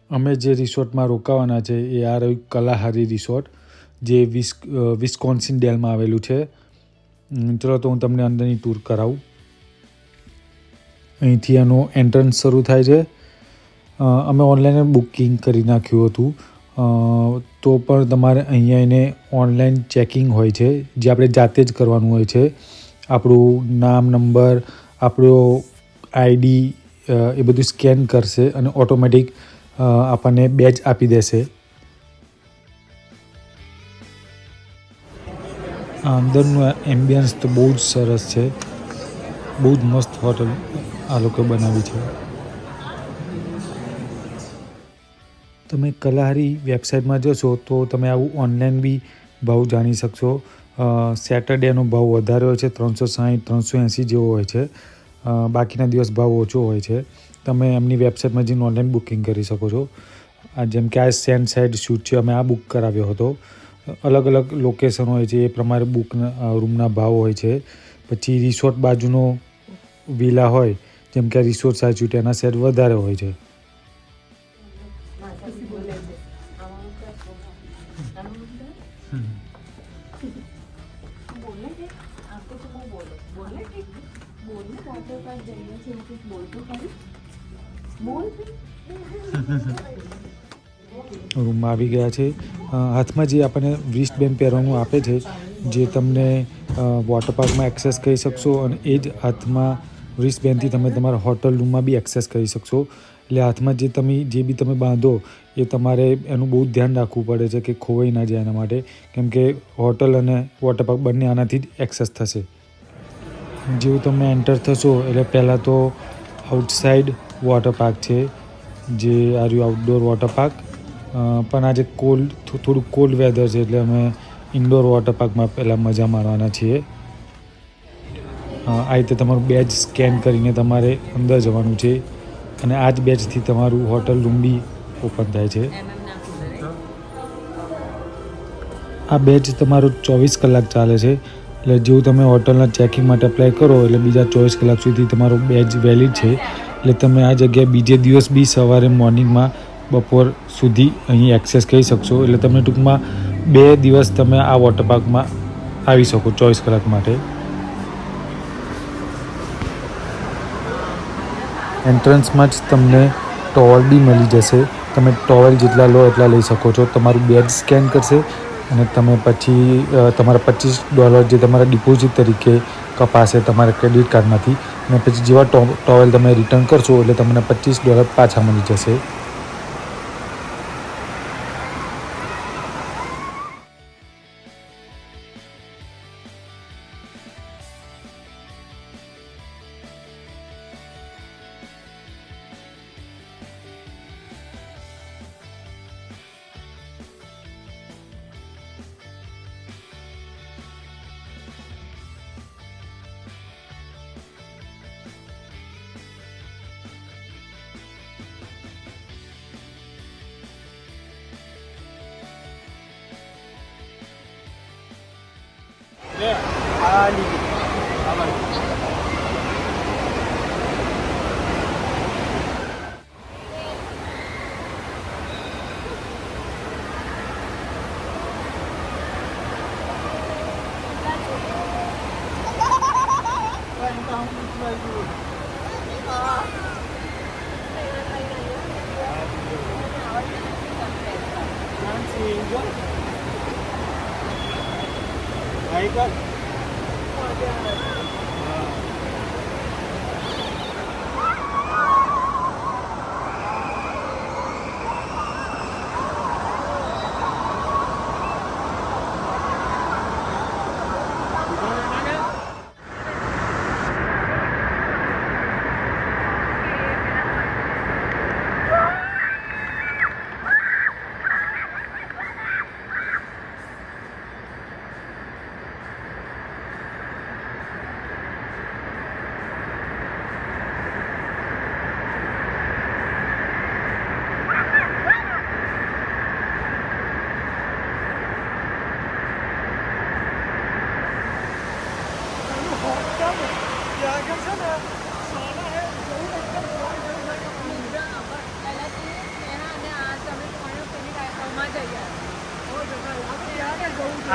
અમે જે રિસોર્ટમાં રોકાવાના છે એ આ રહ્યું કલાહારી રિસોર્ટ, જે વિસ્કોન્સિન ડેલમાં આવેલું છે. ચલો તો હું તમને અંદરની ટૂર કરાવું. અહીંથી આનું એન્ટ્રન્સ શરૂ થાય છે. અમે ઓનલાઈન બુકિંગ કરી નાખ્યું હતું, તો પણ તમારે અહીંયા એને ઓનલાઈન ચેકિંગ હોય છે, જે આપણે જાતે જ કરવાનું હોય છે. આપણું નામ, નંબર, આપણો આઈડી એ બધું સ્કેન કરશે અને ઓટોમેટિક આપણને બેચ આપી દેશે. અંદરનું એમ્બિયન્સ તો બહુ જ સરસ છે, બહુ જ મસ્ત હોટલ આ લોકોએ બનાવી છે. તમે કલાહારી વેબસાઇટમાં જશો તો તમે આવું ઓનલાઈન બી ભાવ જાણી શકશો. સેટરડેનો ભાવ વધારે હોય છે, 360-380 જેવો હોય છે. બાકીના દિવસ ભાવ ઓછો હોય છે. તમે એમની વેબસાઇટમાં જઈને ઓનલાઈન બુકિંગ કરી શકો છો. જેમ કે આ સેન્ટ સાઇડ શૂટ છે, અમે આ બુક કરાવ્યો હતો. અલગ અલગ લોકેશન હોય છે, એ પ્રમાણે રૂમના ભાવ હોય છે. પછી રિસોર્ટ બાજુનો વિલા હોય, જેમ કે રિસોર્ટ સાઇડ શૂટ, એના સેટ વધારે હોય છે. રૂમમાં આવી ગયા છે. હાથમાં જે આપણને રિસ્ટ બેન્ડ પહેરવાનું આપે છે, જે તમને વોટર પાર્કમાં એક્સેસ કરી શકશો, અને એ જ હાથમાં રિસ્ટ બેન્ડથી તમે તમારા હોટલ રૂમમાં બી એક્સેસ કરી શકશો. એટલે હાથમાં જે બી તમે બાંધો એ તમારે એનું બહુ ધ્યાન રાખવું પડે છે કે ખોવાઈ ના જાય એના માટે, કેમ કે હોટલ અને વોટર પાર્ક બંને આનાથી જ એક્સેસ થશે. જેવું તમે એન્ટર થશો એટલે પહેલાં તો આઉટસાઇડ વોટર પાર્ક છે, જે આ રહ્યું આઉટડોર વોટર પાર્ક. પણ આજે થોડું કોલ્ડ વેધર છે, એટલે અમે ઇન્ડોર વોટર પાર્કમાં પહેલાં મજા માણવાના છીએ. આ રીતે તમારું બેચ સ્કેન કરીને તમારે અંદર જવાનું છે, અને આ જ બેચથી તમારું હોટલ રૂમ બી ઓપન થાય છે. આ બેચ તમારું 24 કલાક ચાલે છે. એટલે જેવું તમે હોટલના ચેકિંગ માટે એપ્લાય કરો એટલે બીજા 24 કલાક સુધી તમારો બેચ વેલિડ છે. એટલે તમે આ જગ્યાએ બીજે દિવસ બી સવારે મોર્નિંગમાં બપોર સુધી અહીં એક્સેસ કરી શકશો. એટલે તમે ટૂંકમાં 2 દિવસ તમે આ વોટર પાર્કમાં આવી શકો 24 કલાક માટે. એન્ટ્રન્સમાં જ તમને ટોવલ બી મળી જશે. તમે ટોવલ જેટલા લો એટલા લઈ શકો છો. તમારું બેચ સ્કેન કરશે અને તમે પછી તમારા $25 જે તમારા ડિપોઝિટ તરીકે કપાશે તમારા ક્રેડિટ કાર્ડમાંથી, અને પછી જેવા ટોવેલ તમે રિટર્ન કરશો એટલે તમને $25 પાછા મળી જશે.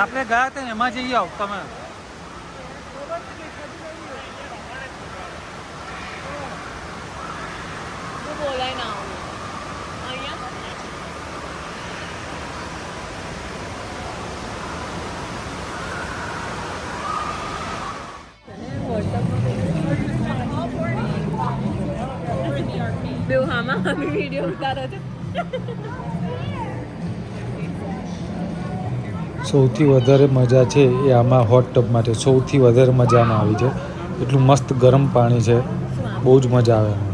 આપણે ગયા હતા ને એમાં જઈ આવો તમે. બોલાય ના અહીંયા બેહામાં વિડીયો ઉતારો છો. સૌથી વધારે મજા છે એ આમાં હોટ ટબ માટે સૌથી વધારે મજામાં આવી છે. એટલું મસ્ત ગરમ પાણી છે, બહુ જ મજા આવે એમાં.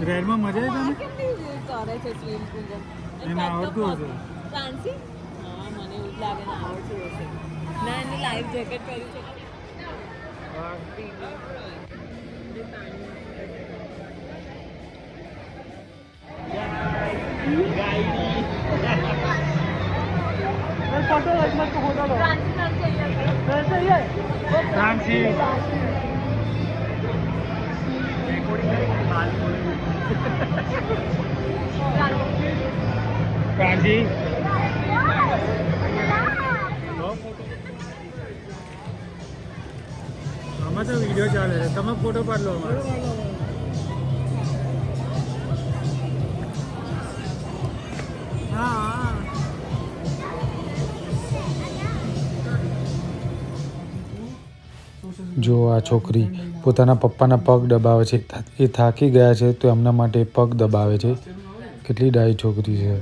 રેડમાં મજા આવે છે. એને આવડતું હશે. ફ્રાન્સી? હા, મને એવું જ લાગે ને આવડતું હશે. ના, એને લાઈફ જેકેટ પહેર્યું છે. ફ્રાન્સી ફ્રાન્સી આમાં તો વિડીયો ચાલે છે. તમે ફોટો પાડ લો અમારો. હા, જો આ છોકરી પોતાના પપ્પાના પગ દબાવે છે. એ થાકી ગયા છે તો એમના માટે પગ દબાવે છે. કેટલી ડાઈ છોકરી છે.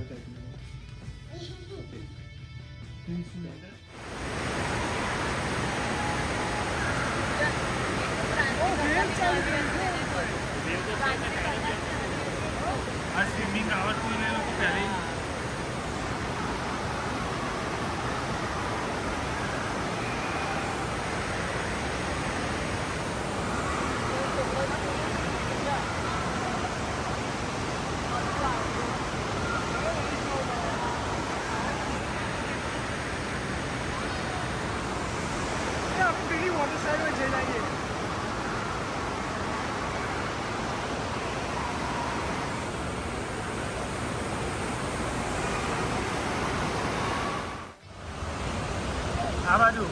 આ બાજુ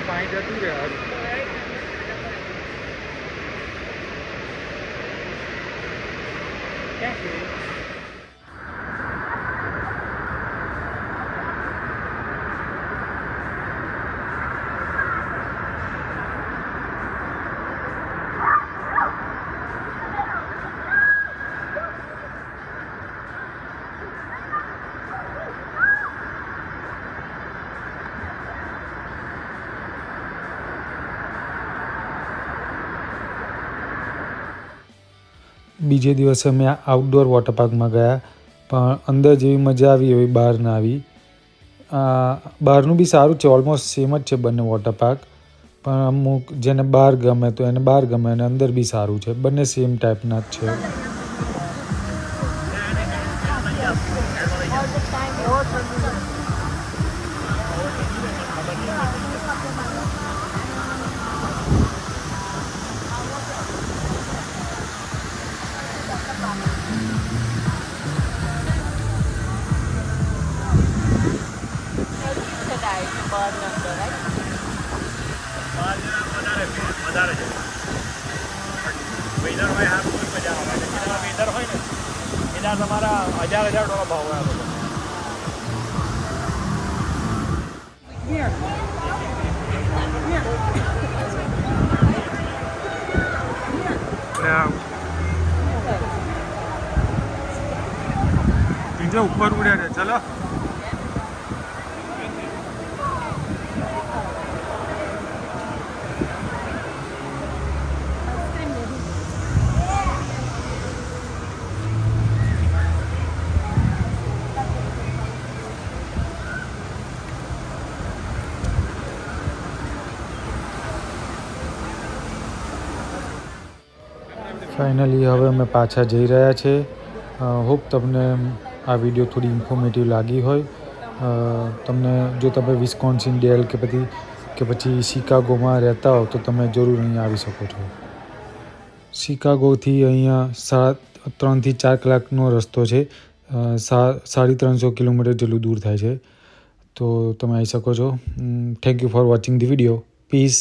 પાણી જતું રહે. ક્યાં છે? બીજે દિવસે અમે આઉટડોર વોટર પાર્કમાં ગયા, પણ અંદર જેવી મજા આવી એવી બહાર ના આવી. બહારનું બી સારું છે, ઓલમોસ્ટ સેમ જ છે બંને વોટર પાર્ક, પણ અમુક જેને બહાર ગમે તો એને બહાર ગમે અને અંદર બી સારું છે. બંને સેમ ટાઈપના જ છે. બજાર તમારા $1000 ભાવ હોય આ બધો. બીજે ઉપર ઉડ્યા છે ચલો. ફાઇનલી હવે અમે પાછા જઈ રહ્યા છે. હોપ તમને આ વિડીયો થોડી ઇન્ફોર્મેટિવ લાગી હોય. તમને જો તમે વિસ્કોન્સિન ડેલ કે પછી શિકાગોમાં રહેતા હો તો તમે જરૂર અહીં આવી શકો છો. શિકાગોથી અહીંયા 3 થી 4 કલાકનો રસ્તો છે. 350 કિલોમીટર જેટલું દૂર થાય છે. તો તમે આવી શકો છો. Thank you for watching the video. Piece.